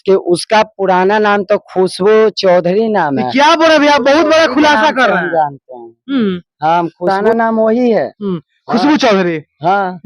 कि उसका पुराना नाम तो खुशबू चौधरी नाम है। क्या बोल रहे भैया, बहुत बड़ा खुलासा कर रहे हम हैं। जानते हैं। हाँ, पुराना नाम वही है। खुशबू चौधरी। हाँ,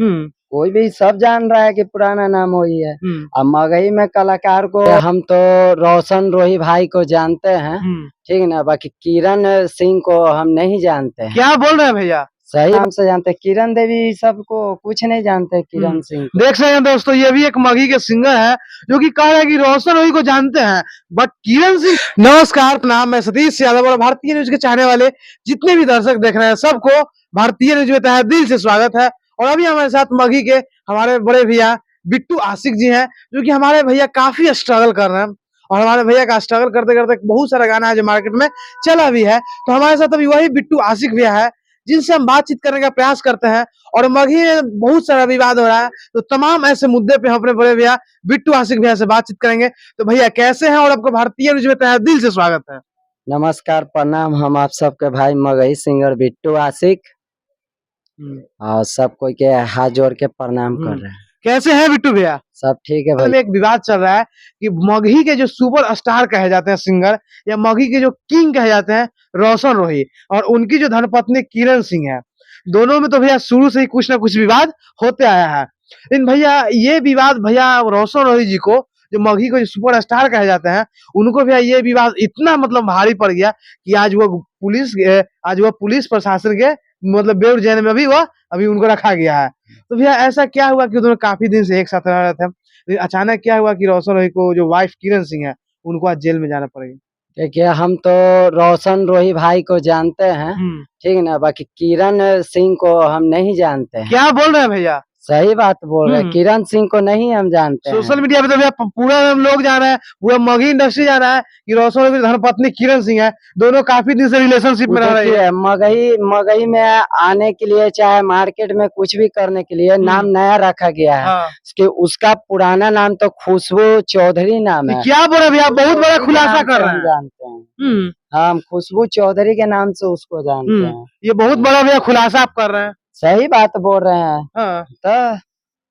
कोई भी सब जान रहा है कि पुराना नाम वही है। अब मगही में कलाकार को हम तो रोशन रोही भाई को जानते हैं, ठीक है ना। बाकी किरण सिंह को हम नहीं जानते हैं। क्या बोल रहे हैं भैया? सही नाम से जानते हैं, किरण देवी सबको कुछ नहीं जानते। किरण सिंह देख सकते हैं दोस्तों, ये भी एक मगही के सिंगर है जो कि कह रहे हैं कि रोशन रोही को जानते हैं बट किरण सिंह। नमस्कार, नाम है सतीश यादव और भारतीय न्यूज के चाहने वाले जितने भी दर्शक देख रहे हैं सबको भारतीय न्यूज में तहे दिल से स्वागत है। और अभी हमारे साथ मगही के हमारे बड़े भैया बिट्टू आशिक जी हैं, जो कि हमारे भैया काफी स्ट्रगल कर रहे हैं और हमारे भैया का स्ट्रगल करते करते बहुत सारा गाना है जो मार्केट में चला भी है। तो हमारे साथ अभी वही बिट्टू आशिक भैया है जिनसे हम बातचीत करने का प्रयास करते हैं। और मगही में बहुत सारा विवाद हो रहा है, तो तमाम ऐसे मुद्दे पे हम अपने बड़े भैया बिट्टू आशिक भैया से बातचीत करेंगे। तो भैया कैसे हैं और आपको भारतीय न्यूज में तहे दिल से स्वागत है। नमस्कार, प्रणाम। हम आप सबके भाई मगही सिंगर बिट्टू आशिक और सब कोई के हाथ जोड़ के प्रणाम कर रहे हैं। कैसे हैं बिट्टू भैया? सब ठीक है भाई। एक विवाद चल रहा है कि मगही के जो सुपर स्टार कहे जाते हैं सिंगर या मगही के जो किंग कहे जाते हैं रोशन रोही और उनकी जो धर्मपत्नी किरण सिंह है, दोनों में तो भैया शुरू से ही कुछ ना कुछ विवाद होते आया है। लेकिन भैया ये विवाद भैया रोशन रोही जी को, जो मगही को जो सुपर स्टार कहे जाते हैं, उनको भैया ये विवाद इतना मतलब भारी पड़ गया कि आज वो पुलिस प्रशासन के मतलब बेउर जेल में भी वो अभी उनको रखा गया है। तो भैया ऐसा क्या हुआ कि दोनों काफी दिन से एक साथ रह रहे थे, लेकिन अचानक क्या हुआ कि रोशन रोही को जो वाइफ किरण सिंह है उनको आज जेल में जाना पड़ेगा? देखिए, हम तो रोशन रोही भाई को जानते हैं, ठीक है ना। बाकी किरण सिंह को हम नहीं जानते हैं। क्या बोल रहे हैं भैया? सही बात बोल रहे हैं, किरण सिंह को नहीं हम जानते हैं। सोशल मीडिया पे तो भैया पूरा लोग जान रहे हैं, पूरा मगही इंडस्ट्री जान रहा है कि रोशन रोही की धर्मपत्नी किरण सिंह है, दोनों काफी दिन से रिलेशनशिप में रह रही है। मगही में आने के लिए चाहे मार्केट में कुछ भी करने के लिए नाम नया रखा गया है। कि उसका पुराना नाम तो खुशबू चौधरी नाम है। क्या बोल रहे भैया, बहुत बड़ा खुलासा कर रहे हैं। जानते हैं। हाँ, हम खुशबू चौधरी के नाम से उसको जानते हैं। ये बहुत बड़ा भैया खुलासा आप कर रहे हैं। सही बात बोल रहे हैं। तो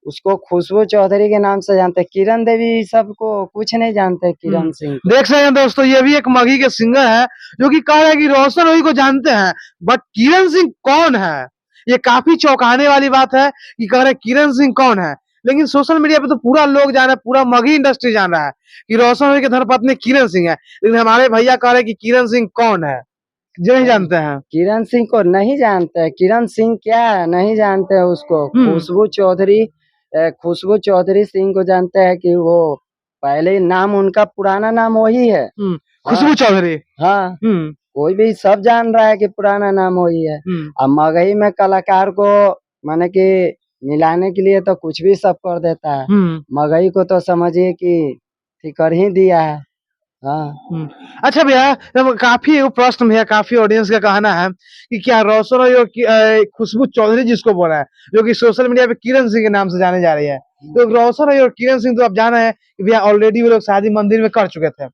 उसको खुशबू चौधरी के नाम से जानते हैं। किरण देवी सबको कुछ नहीं जानते। किरण सिंह देख सकते हैं दोस्तों, ये भी एक मगही के सिंगर है जो कि कह रहे हैं कि रोशन रोही को जानते हैं बट किरण सिंह कौन है। ये काफी चौंकाने वाली बात है कि कह रहे हैं किरण सिंह कौन है, लेकिन सोशल मीडिया पे तो पूरा लोग जान रहे हैं, पूरा मगही इंडस्ट्री जान रहा है कि रोशन रोही के धर्मपत्नी किरण सिंह है। लेकिन हमारे भैया कह रहे हैं कि किरण सिंह कौन है, जो नहीं जानते हैं। किरण सिंह को नहीं जानते हैं। किरण सिंह क्या है नहीं जानते हैं उसको। खुशबू चौधरी सिंह को जानते हैं कि वो पहले नाम उनका पुराना नाम वही है, खुशबू चौधरी। हाँ, कोई भी सब जान रहा है कि पुराना नाम वही है। अब मगही में कलाकार को माने कि मिलाने के लिए तो कुछ भी सब कर देता है। मगही को तो समझिए कि कर ही दिया है। हाँ। अच्छा भैया, काफी प्रश्न भैया, काफी ऑडियंस का कहना है कि क्या रोशन रोही और खुशबू चौधरी जिसको बोला है, जो कि सोशल मीडिया पे किरण सिंह के नाम से जाने जा रही है, तो रोशन रोही और किरण सिंह तो आप जाना है कि भैया ऑलरेडी वो लोग शादी मंदिर में कर चुके थे।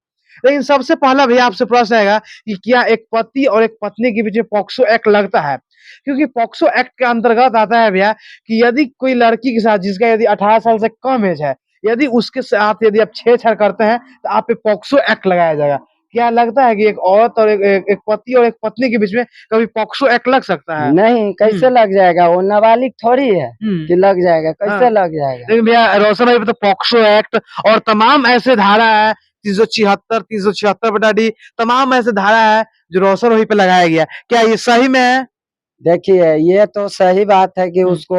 लेकिन सबसे पहला भैया आपसे प्रश्न आएगा कि क्या एक पति और एक पत्नी के बीच में पॉक्सो एक्ट लगता है? क्योंकि पॉक्सो एक्ट के अंतर्गत आता है भैया कि यदि कोई लड़की के साथ जिसका यदि 18 साल से कम एज है, यदि उसके साथ यदि आप छेड़छाड़ करते हैं तो आप पे पॉक्सो एक्ट लगाया जाएगा। क्या लगता है कि एक औरत और एक पति और एक पत्नी के बीच में कभी पॉक्सो एक्ट लग सकता है? नहीं, कैसे लग जाएगा? वो नाबालिग थोड़ी है कि लग जाएगा। कैसे लग जाएगा? लेकिन भैया रोशन भाई पे तो पॉक्सो एक्ट और तमाम ऐसे धारा है 376, 376 डी, तमाम ऐसे धारा है जो रोशन भाई पे लगाया गया। क्या ये सही में है? देखिए, ये तो सही बात है कि उसको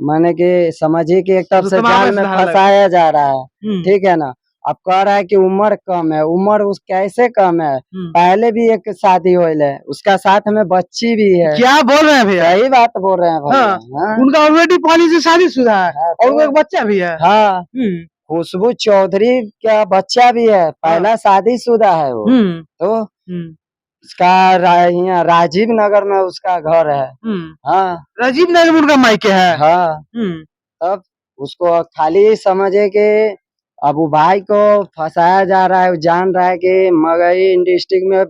माने कि समझिए कि एक तरफ से जाल में फंसाया जा रहा है, ठीक है ना। अब कह रहा है कि उम्र कम है। उम्र उस कैसे कम है? पहले भी एक शादी हुई है, उसका साथ में बच्ची भी है। क्या बोल रहे हैं भैया? सही बात बोल रहे हैं भाई। हाँ। उनका ऑलरेडी पॉलिसी शादीशुदा है और वो एक बच्चा भी है। हाँ, खुशबू चौधरी का बच्चा भी है, पहला शादीशुदा है वो। तो उसका यहाँ राजीव नगर में उसका घर है। हाँ, राजीव नगर में उनका मायके है। हाँ। तब उसको खाली समझे कि अब भाई को फंसाया जा रहा है। जान रहा है कि मगही डिस्ट्रिक्ट में